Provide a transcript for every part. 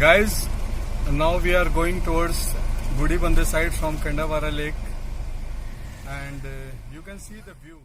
Guys, now we are going towards Gudi Bande side from Kandavara Lake, and you can see the view.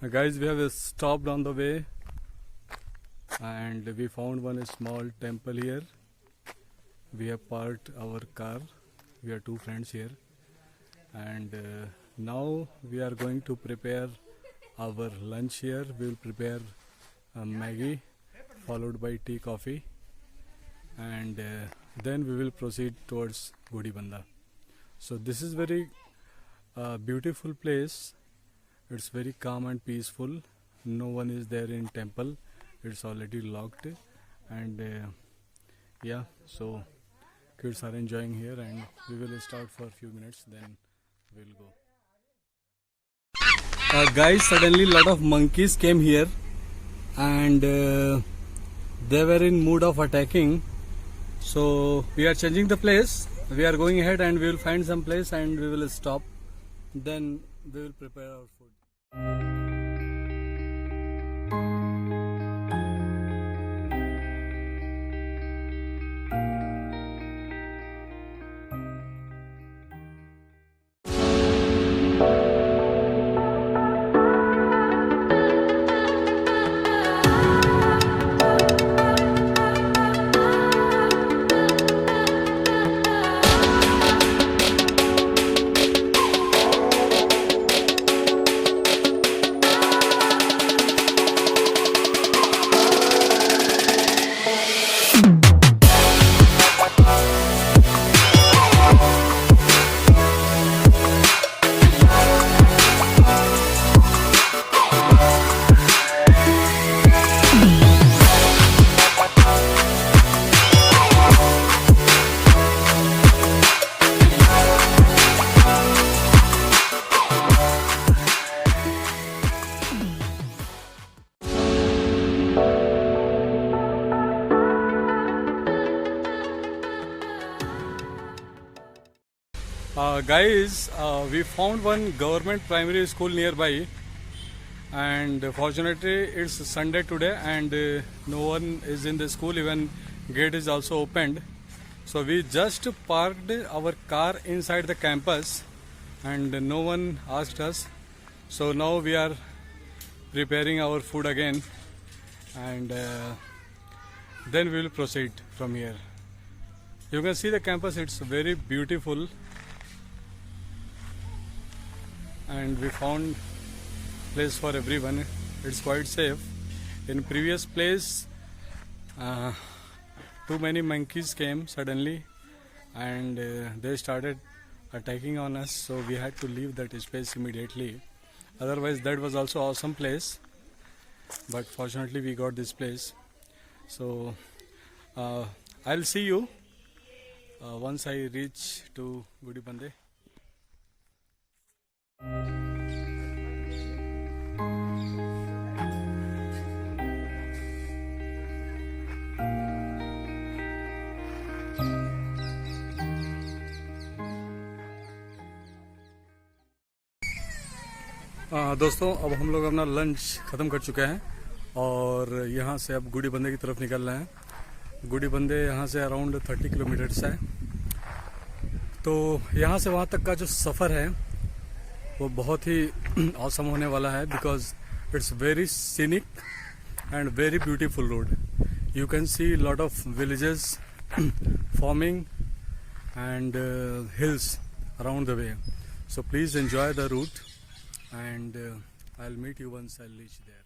Guys, we have stopped on the way and we found one small temple here. We have parked our car. We are two friends here, and now we are going to prepare our lunch here. We will prepare Maggie followed by tea, coffee, and then we will proceed towards Gudi Banda. So this is very beautiful place. It's very calm and peaceful. No one is there in temple. It's already locked, and yeah, so kids are enjoying here, and we will start for a few minutes, then we'll go. Guys, suddenly lot of monkeys came here, and they were in mood of attacking. So we are changing the place. We are going ahead and we will find some place and we will stop. Then we will prepare our food. Guys, we found one government primary school nearby, and fortunately it's Sunday today and no one is in the school. Even gate is also opened. So we just parked our car inside the campus and no one asked us. So now we are preparing our food again, and then we will proceed from here. You can see the campus, it's very beautiful, and we found place for everyone. It's quite safe. In previous place uh, too many monkeys came suddenly, and they started attacking on us, so we had to leave that space immediately. Otherwise, that was also awesome place, but fortunately we got this place. So I'll see you once I reach to Gudibande. दोस्तों, अब हम लोग अपना lunch ख़त्म कर चुके हैं और यहाँ से अब गुड़ीबंदे की तरफ निकल रहे हैं। गुड़ीबंदे यहाँ से अराउंड 30 किलोमीटर्स है। तो यहाँ से वहाँ तक का जो सफ़र है वो बहुत ही औसम होने वाला है, because it's very scenic and very beautiful road. You can see a lot of villages forming and hills around the way. So please enjoy the route, and I'll meet you once I reach there.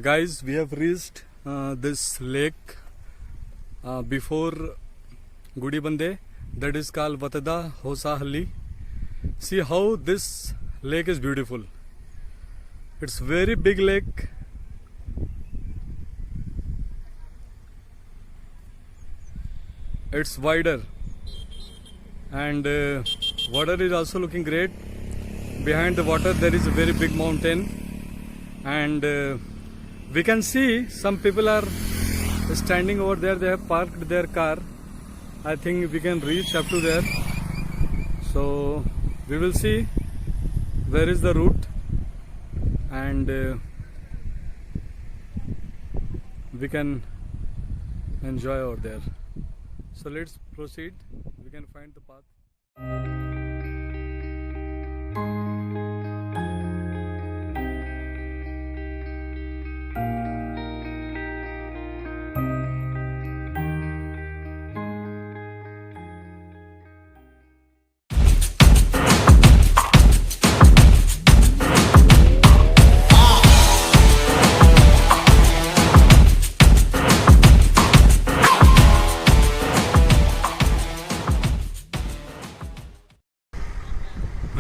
Guys, we have reached this lake before Gudibande, that is called Vatada Hosahalli. See how this lake is beautiful. It's very big lake. It's wider, and water is also looking great. Behind the water there is a very big mountain, and we can see some people are standing over there. They have parked their car. I think we can reach up to there. So we will see where is the route, and we can enjoy over there. So let's proceed. We can find the path.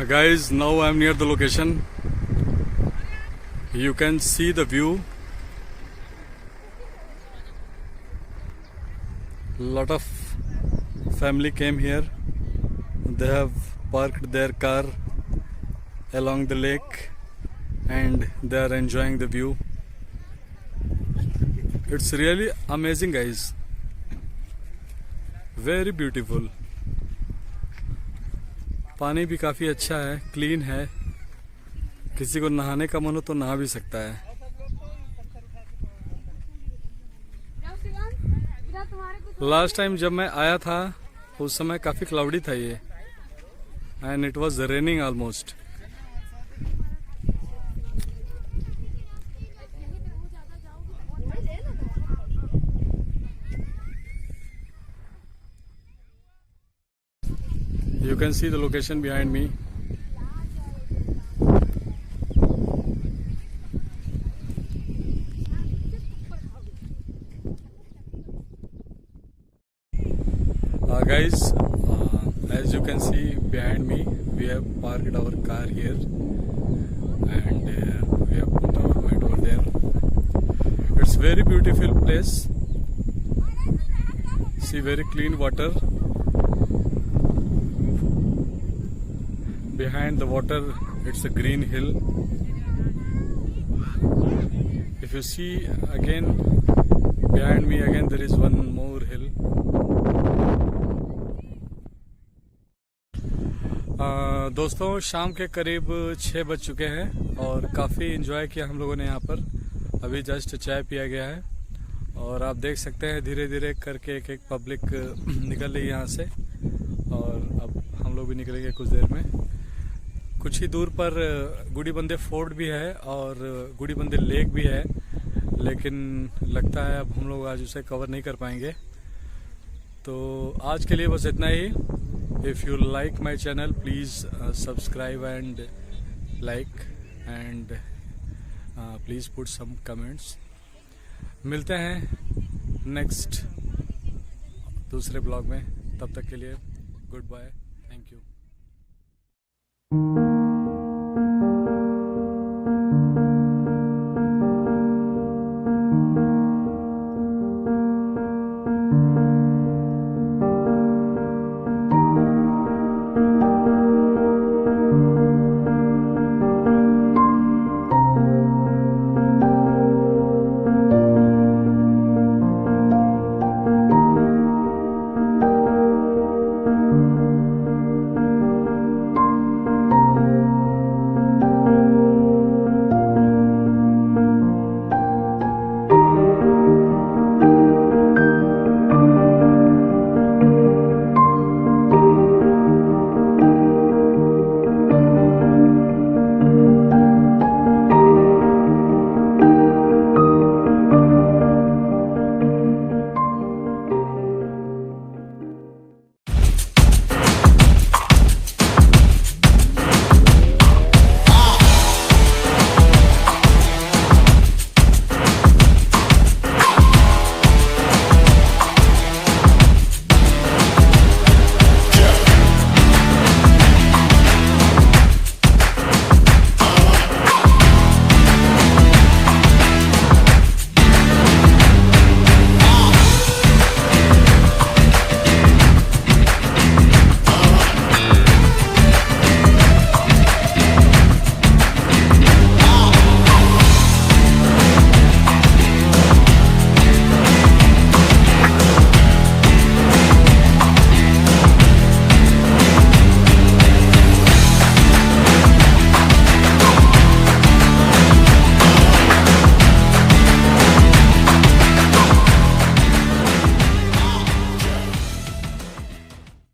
Guys, now I am near the location. You can see the view. Lot of family came here. They have parked their car along the lake and they are enjoying the view. It's really amazing, guys. Very beautiful. पानी भी काफी अच्छा है, clean है. किसी को नहाने का मन हो तो नहा भी सकता है. लास्ट टाइम जब मैं आया था उस समय काफी क्लाउडी था ये, and it was raining almost. You can see the location behind me. Guys, as you can see behind me, we have parked our car here and we have put our mat over there. It's very beautiful place. See, very clean water. Behind the water, it's a green hill. If you see again, behind me again there is one more hill. दोस्तों, शाम के करीब 6 बज चुके हैं और काफ़ी enjoy किया हम लोगों ने यहाँ पर. अभी जस्ट चाय पिया गया है और आप देख सकते हैं धीरे धीरे करके एक एक पब्लिक निकल रही है यहाँ से और अब हम लोग भी निकलेंगे कुछ देर में. कुछ ही दूर पर गुड़ीबंदे फोर्ट भी है और गुड़ीबंदे लेक भी है, लेकिन लगता है अब हम लोग आज उसे कवर नहीं कर पाएंगे. तो आज के लिए बस इतना ही. If you like my channel please subscribe and like and please put some comments. मिलते हैं नेक्स्ट दूसरे ब्लॉग में. तब तक के लिए गुड बाय. Thank you.